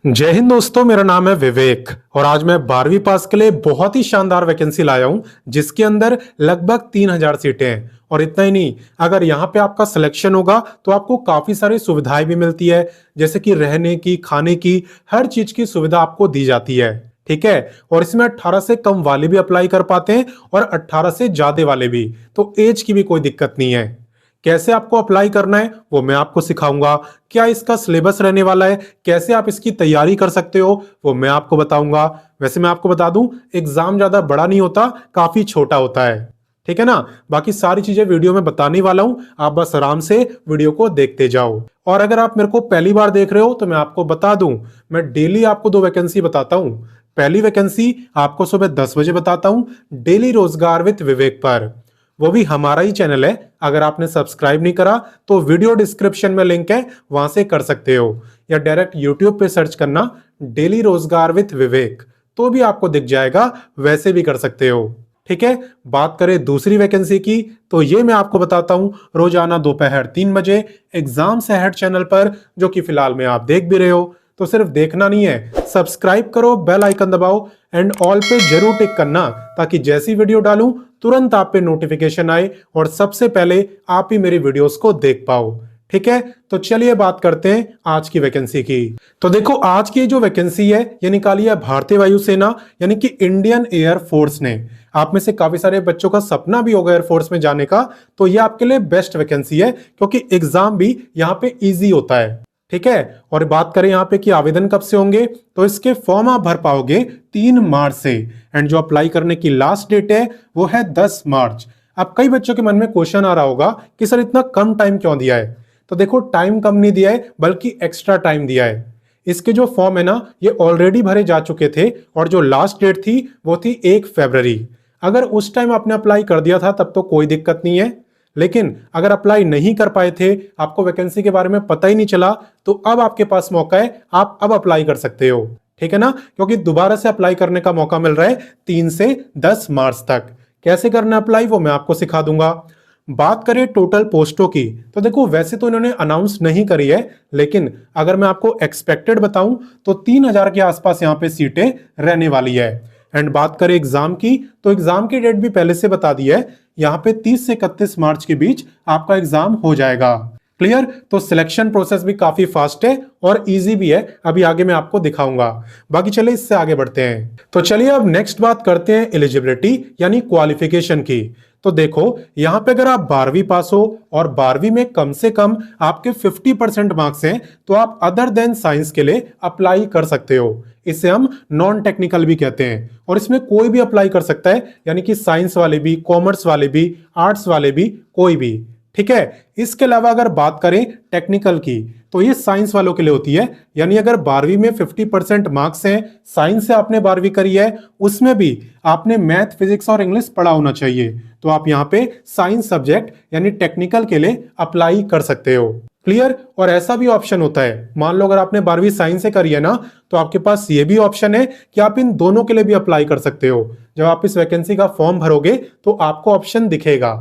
जय हिंद दोस्तों, मेरा नाम है विवेक और आज मैं 12वीं पास के लिए बहुत ही शानदार वैकेंसी लाया हूं जिसके अंदर लगभग 3000 सीटें हैं। और इतना ही नहीं, अगर यहां पे आपका सिलेक्शन होगा तो आपको काफी सारी सुविधाएं भी मिलती है, जैसे कि रहने की, खाने की, हर चीज की सुविधा आपको दी जाती है। ठीक है। और इसमें 18 से कम वाले भी अप्लाई कर पाते हैं और 18 से ज्यादा वाले भी, तो एज की भी कोई दिक्कत नहीं है। कैसे आपको अप्लाई करना है वो मैं आपको सिखाऊंगा। क्या इसका सिलेबस रहने वाला है, कैसे आप इसकी तैयारी कर सकते हो वो मैं आपको बताऊंगा। वैसे मैं आपको बता दूं, एग्जाम ज्यादा बड़ा नहीं होता, काफी छोटा होता है। ठीक है ना। बाकी सारी चीजें वीडियो में बताने वाला हूं, आप बस आराम से वीडियो को देखते जाओ। और अगर आप मेरे को पहली बार देख रहे हो तो मैं आपको बता दूं, मैं डेली आपको 2 वैकेंसी बताता हूं। पहली वैकेंसी आपको सुबह 10 बजे बताता हूं, डेली रोजगार विद विवेक पर। वो भी हमारा ही चैनल है। अगर आपने सब्सक्राइब नहीं करा तो वीडियो डिस्क्रिप्शन में लिंक है, वहां से कर सकते हो, या डायरेक्ट यूट्यूब पे सर्च करना डेली रोजगार विद विवेक, तो भी आपको दिख जाएगा, वैसे भी कर सकते हो। ठीक है। बात करें दूसरी वैकेंसी की, तो ये मैं आपको बताता हूं रोजाना दोपहर 3 बजे एग्जाम से हेड चैनल पर, जो कि फिलहाल में आप देख भी रहे हो। तो सिर्फ देखना नहीं है, सब्सक्राइब करो, बेल आइकन दबाओ एंड ऑल पे जरूर टिक करना, ताकि जैसी वीडियो डालूं तुरंत आप पे नोटिफिकेशन आए और सबसे पहले आप ही मेरी वीडियोस को देख पाओ। ठीक है। तो चलिए बात करते हैं आज की वैकेंसी की। तो देखो, आज की जो वैकेंसी है ये निकाली है भारतीय वायुसेना यानी कि इंडियन एयर फोर्स ने। आप में से काफी सारे बच्चों का सपना भी होगा एयरफोर्स में जाने का, तो ये आपके लिए बेस्ट वैकेंसी है, क्योंकि एग्जाम भी यहाँ पे इजी होता है। ठीक है। और बात करें यहाँ पे कि आवेदन कब से होंगे, तो इसके फॉर्म आप भर पाओगे 3 मार्च से, एंड जो अप्लाई करने की लास्ट डेट है वो है 10 मार्च। अब कई बच्चों के मन में क्वेश्चन आ रहा होगा कि सर इतना कम टाइम क्यों दिया है। तो देखो, टाइम कम नहीं दिया है, बल्कि एक्स्ट्रा टाइम दिया है। इसके जो फॉर्म है ना, ये ऑलरेडी भरे जा चुके थे, और जो लास्ट डेट थी वो थी 1 फरवरी। अगर उस टाइम आपने अप्लाई कर दिया था तब तो कोई दिक्कत नहीं है, लेकिन अगर अप्लाई नहीं कर पाए थे, आपको वैकेंसी के बारे में पता ही नहीं चला, तो अब आपके पास मौका है, आप अब अप्लाई कर सकते हो। ठीक है ना, क्योंकि दोबारा से अप्लाई करने का मौका मिल रहा है 3 से 10 मार्च तक। कैसे करना अप्लाई वो मैं आपको सिखा दूंगा। बात करें टोटल पोस्टों की, तो देखो वैसे तो इन्होंने अनाउंस नहीं करी है, लेकिन अगर मैं आपको एक्सपेक्टेड बताऊं तो 3000 के आसपास यहाँ पे सीटें रहने वाली है। एंड बात करें एग्जाम की, तो एग्जाम की डेट भी पहले से बता दी है, यहाँ पे 30 से 31 मार्च के बीच आपका एग्जाम हो जाएगा। क्लियर। तो सिलेक्शन प्रोसेस भी काफी फास्ट है और इजी भी है, अभी आगे मैं आपको दिखाऊंगा। बाकी चलिए इससे आगे बढ़ते हैं। तो चलिए अब नेक्स्ट बात करते हैं एलिजिबिलिटी यानी क्वालिफिकेशन की। तो देखो, यहां पे अगर आप 12वीं पास हो और 12वीं में कम से कम आपके 50% मार्क्स हैं, तो आप अदर देन साइंस के लिए अप्लाई कर सकते हो। इसे हम नॉन टेक्निकल भी कहते हैं, और इसमें कोई भी अप्लाई कर सकता है, यानी कि साइंस वाले भी, कॉमर्स वाले भी, आर्ट्स वाले भी, कोई भी। ठीक है। इसके अलावा अगर बात करें टेक्निकल की, तो ये साइंस वालों के लिए होती है, यानी अगर 12वीं में 50% मार्क्स हैं, साइंस से आपने 12वीं करी है, उसमें भी आपने मैथ, फिजिक्स और इंग्लिश पढ़ा होना चाहिए, तो आप यहाँ पे साइंस सब्जेक्ट यानी टेक्निकल के लिए अप्लाई कर सकते हो। क्लियर। और ऐसा भी ऑप्शन होता है, मान लो अगर आपने 12वीं साइंस से करी है ना, तो आपके पास ये भी ऑप्शन है कि आप इन दोनों के लिए भी अप्लाई कर सकते हो। जब आप इस वैकेंसी का फॉर्म भरोगे तो आपको ऑप्शन दिखेगा।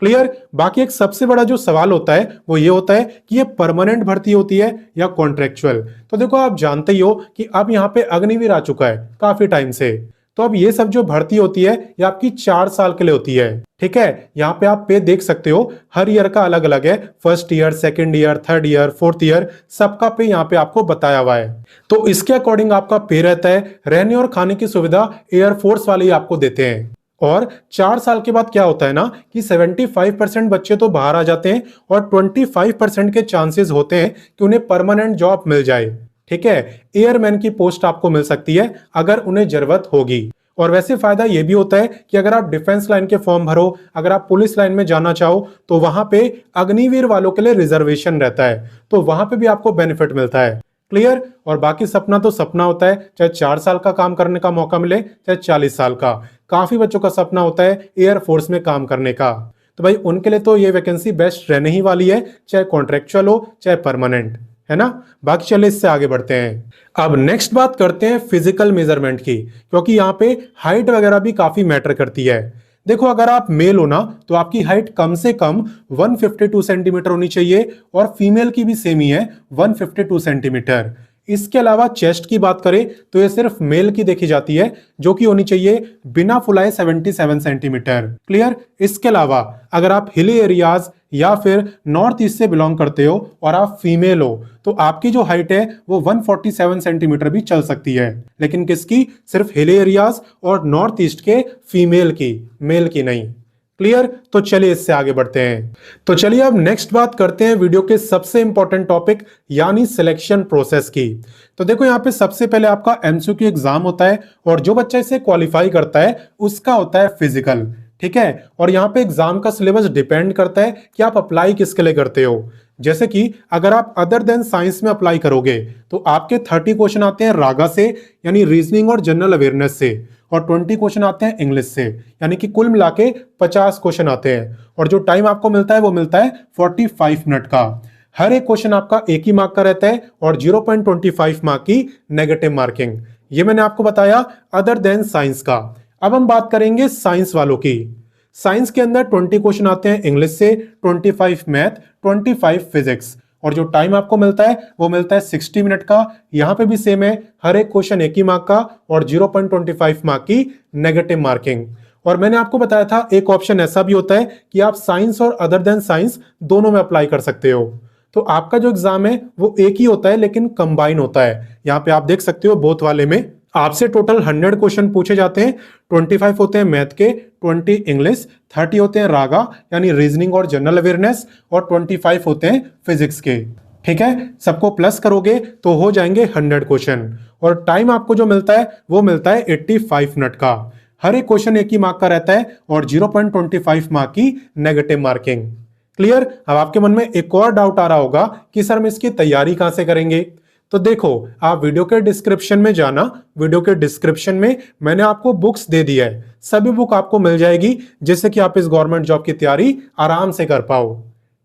क्लियर। बाकी एक सबसे बड़ा जो सवाल होता है वो ये होता है कि ये परमानेंट भर्ती होती है या कॉन्ट्रेक्चुअल। तो देखो, आप जानते ही हो कि अब यहाँ पे अग्निवीर आ चुका है काफी टाइम से, तो अब ये सब जो भर्ती होती है ये आपकी 4 साल के लिए होती है। ठीक है। यहाँ पे आप पे देख सकते हो, हर ईयर का अलग अलग है, first year, second year, third year, fourth year, सबका पे यहाँ पे आपको बताया हुआ है। तो इसके अकॉर्डिंग आपका पे रहता है। रहने और खाने की सुविधा एयरफोर्स वाले ही आपको देते हैं। और 4 साल के बाद क्या होता है ना कि 75% बच्चे तो बाहर आ जाते हैं, और 25% के चांसेस होते हैं कि उन्हें परमानेंट जॉब मिल जाए। ठीक है। एयरमैन की पोस्ट आपको मिल सकती है अगर उन्हें जरूरत होगी। और वैसे फायदा यह भी होता है कि अगर आप डिफेंस लाइन के फॉर्म भरो, अगर आप पुलिस लाइन में जाना चाहो, तो वहां पे अग्निवीर वालों के लिए रिजर्वेशन रहता है, तो वहां पे भी आपको बेनिफिट मिलता है। क्लियर। और बाकी सपना तो सपना होता है, चाहे 4 साल का काम करने का मौका मिले, चाहे 40 साल का। काफी बच्चों का सपना होता है एयरफोर्स में काम करने का, तो भाई उनके लिए तो ये वैकेंसी बेस्ट रहने ही वाली है, चाहे कॉन्ट्रेक्चुअल हो चाहे परमानेंट, है ना। बाकी चलिए इससे आगे बढ़ते हैं। अब नेक्स्ट बात करते हैं फिजिकल मेजरमेंट की, क्योंकि यहाँ पे हाइट वगैरह भी काफी मैटर करती है। देखो, अगर आप मेल हो ना, तो आपकी हाइट कम से कम 152 सेंटीमीटर होनी चाहिए, और फीमेल की भी सेम ही है 152 सेंटीमीटर। इसके अलावा चेस्ट की बात करें तो ये सिर्फ मेल की देखी जाती है, जो कि होनी चाहिए बिना फुलाए 77 सेंटीमीटर। क्लियर। इसके अलावा अगर आप हिली एरियाज या फिर नॉर्थ ईस्ट से बिलोंग करते हो और आप फीमेल हो तो आपकी जो हाइट है वो 147 सेंटीमीटर भी चल सकती है, लेकिन किसकी? सिर्फ हिली एरियाज और नॉर्थ ईस्ट के फीमेल की, मेल की नहीं। क्लियर। तो चलिए इससे आगे बढ़ते हैं। तो चलिए अब नेक्स्ट बात करते हैं वीडियो के सबसे इंपॉर्टेंट टॉपिक यानी सिलेक्शन प्रोसेस की। तो देखो यहाँ पे सबसे पहले आपका एमसीक्यू एग्जाम होता है और जो बच्चा इसे क्वालिफाई करता है उसका होता है फिजिकल। ठीक है। और यहाँ पे एग्जाम का सिलेबस डिपेंड करता है कि आप अप्लाई किसके लिए करते हो। जैसे कि अगर आप अदर देन साइंस में अप्लाई करोगे तो आपके 30 क्वेश्चन आते हैं रागा से यानी रीजनिंग और जनरल अवेयरनेस से, और 20 क्वेश्चन आते हैं इंग्लिश से, यानी कि कुल मिला के 50 क्वेश्चन आते हैं। और जो टाइम आपको मिलता है वो मिलता है 45 मिनट का। हर एक क्वेश्चन आपका एक ही मार्क का रहता है और 0.25 मार्क की नेगेटिव मार्किंग। ये मैंने आपको बताया अदर देन साइंस का। अब हम बात करेंगे साइंस वालों की। साइंस के अंदर 20 क्वेश्चन आते हैं इंग्लिश से, 25 मैथ, 25 फिजिक्स, और जो टाइम आपको मिलता है वो मिलता है 60 मिनट का। यहां पे भी सेम है, हर एक क्वेश्चन एक ही मार्क का और 0.25 मार्क की नेगेटिव मार्किंग। और मैंने आपको बताया था एक ऑप्शन ऐसा भी होता है कि आप साइंस और अदर देन साइंस दोनों में अप्लाई कर सकते हो। तो आपका जो एग्जाम है वो एक ही होता है लेकिन कंबाइन होता है। यहाँ पे आप देख सकते हो बोथ वाले में आपसे टोटल 100 क्वेश्चन पूछे जाते हैं। 25 होते हैं मैथ के, 20 इंग्लिश, 30 होते हैं रागा यानी रीजनिंग और जनरल अवेयरनेस, और 25 होते हैं फिजिक्स के। ठीक है। सबको प्लस करोगे तो हो जाएंगे 100 क्वेश्चन, और टाइम आपको जो मिलता है वो मिलता है 85 मिनट का। हर एक क्वेश्चन एक ही मार्क का रहता है और 0.25 मार्क की नेगेटिव मार्किंग। क्लियर। अब आपके मन में एक और डाउट आ रहा होगा कि सर हम इसकी तैयारी कहां से करेंगे। तो देखो, आप वीडियो के डिस्क्रिप्शन में जाना, वीडियो के डिस्क्रिप्शन में मैंने आपको बुक्स दे दी है, सभी बुक आपको मिल जाएगी जिससे कि आप इस गवर्नमेंट जॉब की तैयारी आराम से कर पाओ।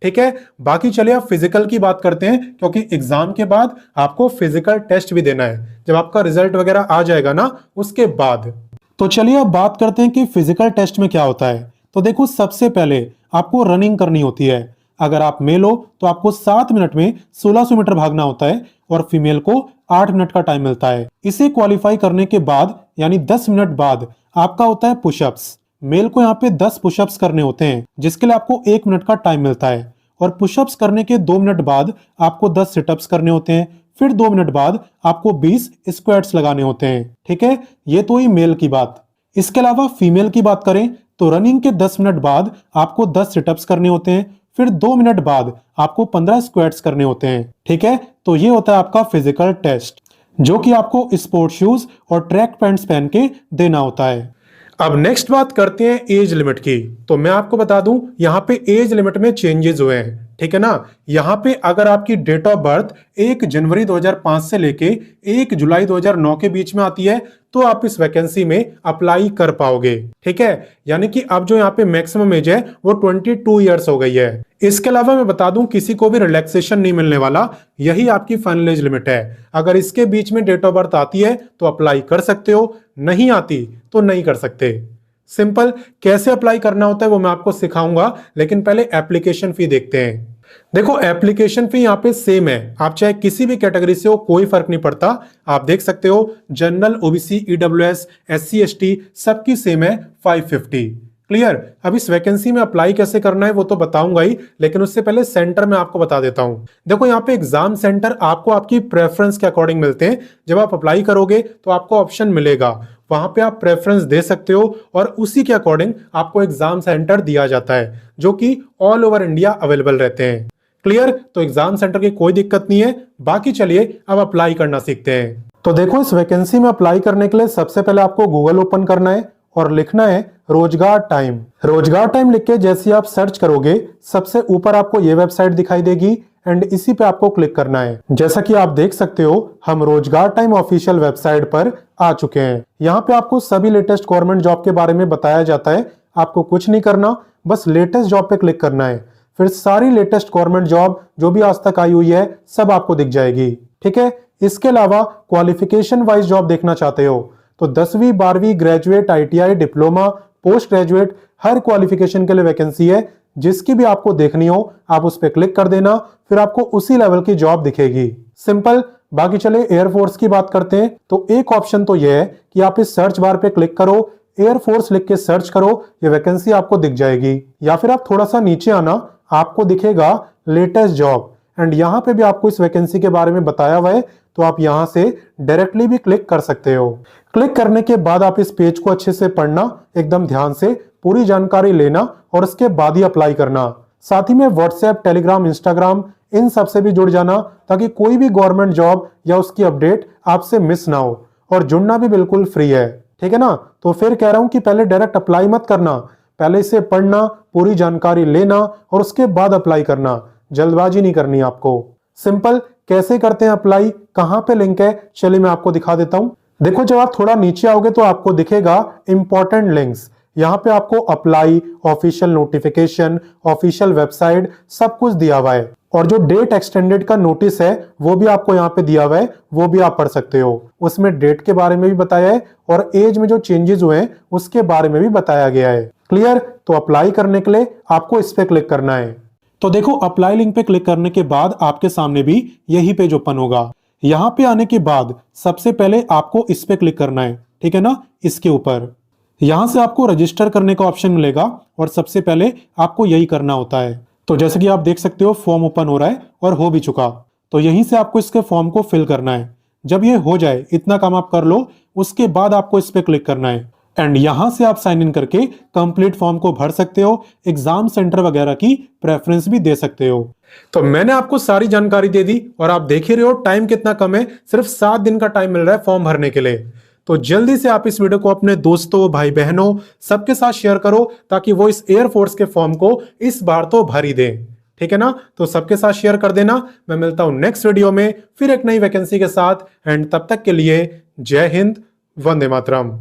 ठीक है। बाकी चलिए आप फिजिकल की बात करते हैं, क्योंकि एग्जाम के बाद आपको फिजिकल टेस्ट भी देना है, जब आपका रिजल्ट वगैरह आ जाएगा ना उसके बाद। तो चलिए अब बात करते हैं कि फिजिकल टेस्ट में क्या होता है। तो देखो, सबसे पहले आपको रनिंग करनी होती है। अगर आप मेल हो तो आपको 7 मिनट में 1600 मीटर भागना होता है और फीमेल को 8 मिनट का टाइम मिलता है। इसे क्वालिफाई करने के बाद यानी 10 मिनट बाद आपका होता है पुशअप्स। मेल को यहाँ पे 10 पुशअप्स करने होते हैं जिसके लिए आपको 1 मिनट का टाइम मिलता है, और पुशअप्स करने के 2 मिनट बाद आपको 10 सिटअप्स करने होते हैं, फिर 2 मिनट बाद आपको 20 स्क्वाट्स लगाने होते हैं। ठीक है। ये तो ही मेल की बात। इसके अलावा फीमेल की बात करें तो रनिंग के 10 मिनट बाद आपको 10 सिटअप्स करने होते हैं, फिर 2 मिनट बाद आपको 15 स्क्वाट्स करने होते हैं। ठीक है। तो ये होता है आपका फिजिकल टेस्ट, जो कि आपको स्पोर्ट शूज और ट्रैक पैंट्स पहन के देना होता है। अब नेक्स्ट बात करते हैं एज लिमिट की। तो मैं आपको बता दूं यहाँ पे एज लिमिट में चेंजेस हुए हैं। ठीक है ना। यहाँ पे अगर आपकी डेट ऑफ बर्थ 1 जनवरी 2005 से लेके 1 जुलाई 2009 के बीच में आती है तो आप इस वैकेंसी में अप्लाई कर पाओगे। ठीक है। यानी कि अब जो यहाँ पे मैक्सिमम एज है वो 22 ईयर्स हो गई है। इसके अलावा मैं बता दूं किसी को भी रिलैक्सेशन नहीं मिलने वाला, यही आपकी फाइनल एज लिमिट है। अगर इसके बीच में डेट ऑफ बर्थ आती है तो अप्लाई कर सकते हो, नहीं आती तो नहीं कर सकते। सिंपल। कैसे अप्लाई करना होता है वो मैं आपको सिखाऊंगा, लेकिन पहले एप्लीकेशन फी देखते हैं। देखो, एप्लीकेशन फी यहाँ पे सेम है, आप चाहे किसी भी कैटेगरी से हो कोई फर्क नहीं पड़ता। आप देख सकते हो general, OBC, EWS, SC, ST सबकी सेम है 550। क्लियर। अब इस वैकेंसी में अप्लाई कैसे करना है वो तो बताऊंगा ही, लेकिन उससे पहले सेंटर में आपको बता देता हूं। देखो, यहाँ पे एग्जाम सेंटर आपको आपकी प्रेफरेंस के अकॉर्डिंग मिलते हैं। जब आप अप्लाई करोगे तो आपको ऑप्शन मिलेगा, वहां पे आप प्रेफरेंस दे सकते हो और उसी के अकॉर्डिंग आपको एग्जाम सेंटर दिया जाता है, जो कि ऑल ओवर इंडिया अवेलेबल रहते हैं। क्लियर। तो एग्जाम सेंटर की कोई दिक्कत नहीं है। बाकी चलिए अब अप्लाई करना सीखते हैं। तो देखो, इस वैकेंसी में अप्लाई करने के लिए सबसे पहले आपको गूगल ओपन करना है और लिखना है रोजगार टाइम। रोजगार टाइम लिख के जैसे आप सर्च करोगे सबसे ऊपर आपको ये वेबसाइट दिखाई देगी एंड इसी पे आपको क्लिक करना है। जैसा कि आप देख सकते हो हम रोजगार टाइम ऑफिशियल वेबसाइट पर आ चुके हैं। यहाँ पे आपको सभी लेटेस्ट गवर्नमेंट जॉब के बारे में बताया जाता है। आपको कुछ नहीं करना, बस लेटेस्ट जॉब पे क्लिक करना है, फिर सारी लेटेस्ट गवर्नमेंट जॉब जो भी आज तक आई हुई है सब आपको दिख जाएगी। ठीक है। इसके अलावा क्वालिफिकेशन वाइज जॉब देखना चाहते हो तो 10वीं 12वीं graduate, ITI, diploma, post graduate हर क्वालिफिकेशन के लिए वैकेंसी है। जिसकी भी आपको देखनी हो आप उस पर क्लिक कर देना, फिर आपको उसी लेवल की जॉब दिखेगी। सिंपल। बाकी चले एयरफोर्स की बात करते हैं। तो एक ऑप्शन तो यह है कि आप इस सर्च बार पे क्लिक करो, एयरफोर्स लिख के सर्च करो, ये वैकेंसी आपको दिख जाएगी। या फिर आप थोड़ा सा नीचे आना, आपको दिखेगा लेटेस्ट जॉब, एंड यहाँ पे भी आपको इस वैकेंसी के बारे में बताया हुआ है, तो आप यहाँ से डायरेक्टली भी क्लिक कर सकते हो। क्लिक करने के बाद आप इस पेज को अच्छे से पढ़ना, एकदम ध्यान से पूरी जानकारी लेना और उसके बाद ही अप्लाई करना। साथ ही में व्हाट्सएप, टेलीग्राम, इंस्टाग्राम इन सब से भी जुड़ जाना, ताकि कोई भी गवर्नमेंट जॉब या उसकी अपडेट आपसे मिस ना हो। और जुड़ना भी बिल्कुल फ्री है, ठीक है ना। तो फिर कह रहा हूं कि पहले डायरेक्ट अप्लाई मत करना, पहले इसे पढ़ना, पूरी जानकारी लेना और उसके बाद अप्लाई करना। जल्दबाजी नहीं करनी आपको। सिंपल कैसे करते हैं अप्लाई, कहां पे लिंक है, चलिए मैं आपको दिखा देता हूं। देखो, जब आप थोड़ा नीचे आओगे तो आपको दिखेगा इंपॉर्टेंट लिंक्स। यहाँ पे आपको apply, official notification, official website सब कुछ दिया हुआ है। और जो डेट एक्सटेंडेड का नोटिस है वो भी आपको यहाँ पे दिया हुआ है, वो भी आप पढ़ सकते हो। उसमें डेट के बारे में भी बताया है और एज में जो चेंजेस हुए हैं उसके बारे में भी बताया गया है। क्लियर? तो अप्लाई करने के लिए आपको इस पे क्लिक करना है। तो देखो, अप्लाई लिंक पे क्लिक करने के बाद आपके सामने भी यही पेज ओपन होगा। यहाँ पे आने के बाद सबसे पहले आपको इस पे क्लिक करना है, ठीक है ना, इसके ऊपर। यहां से आपको रजिस्टर करने का ऑप्शन मिलेगा और सबसे पहले आपको यही करना होता है। तो जैसे कि आप देख सकते हो फॉर्म ओपन हो रहा है और हो भी चुका। तो यहीं से आपको इसके फॉर्म को फिल करना है। जब ये हो जाए, इतना काम आप कर लो, उसके बाद आपको इस पे क्लिक करना है एंड यहां से आप साइन इन करके कंप्लीट फॉर्म को भर सकते हो। एग्जाम सेंटर वगैरह की प्रेफरेंस भी दे सकते हो। तो मैंने आपको सारी जानकारी दे दी और आप देख ही रहे हो टाइम कितना कम है, सिर्फ 7 दिन का टाइम मिल रहा है फॉर्म भरने के लिए। तो जल्दी से आप इस वीडियो को अपने दोस्तों, भाई बहनों सबके साथ शेयर करो, ताकि वो इस एयरफोर्स के फॉर्म को इस बार तो भर ही दें, ठीक है ना। तो सबके साथ शेयर कर देना। मैं मिलता हूं नेक्स्ट वीडियो में फिर एक नई वैकेंसी के साथ, एंड तब तक के लिए जय हिंद, वंदे मातरम।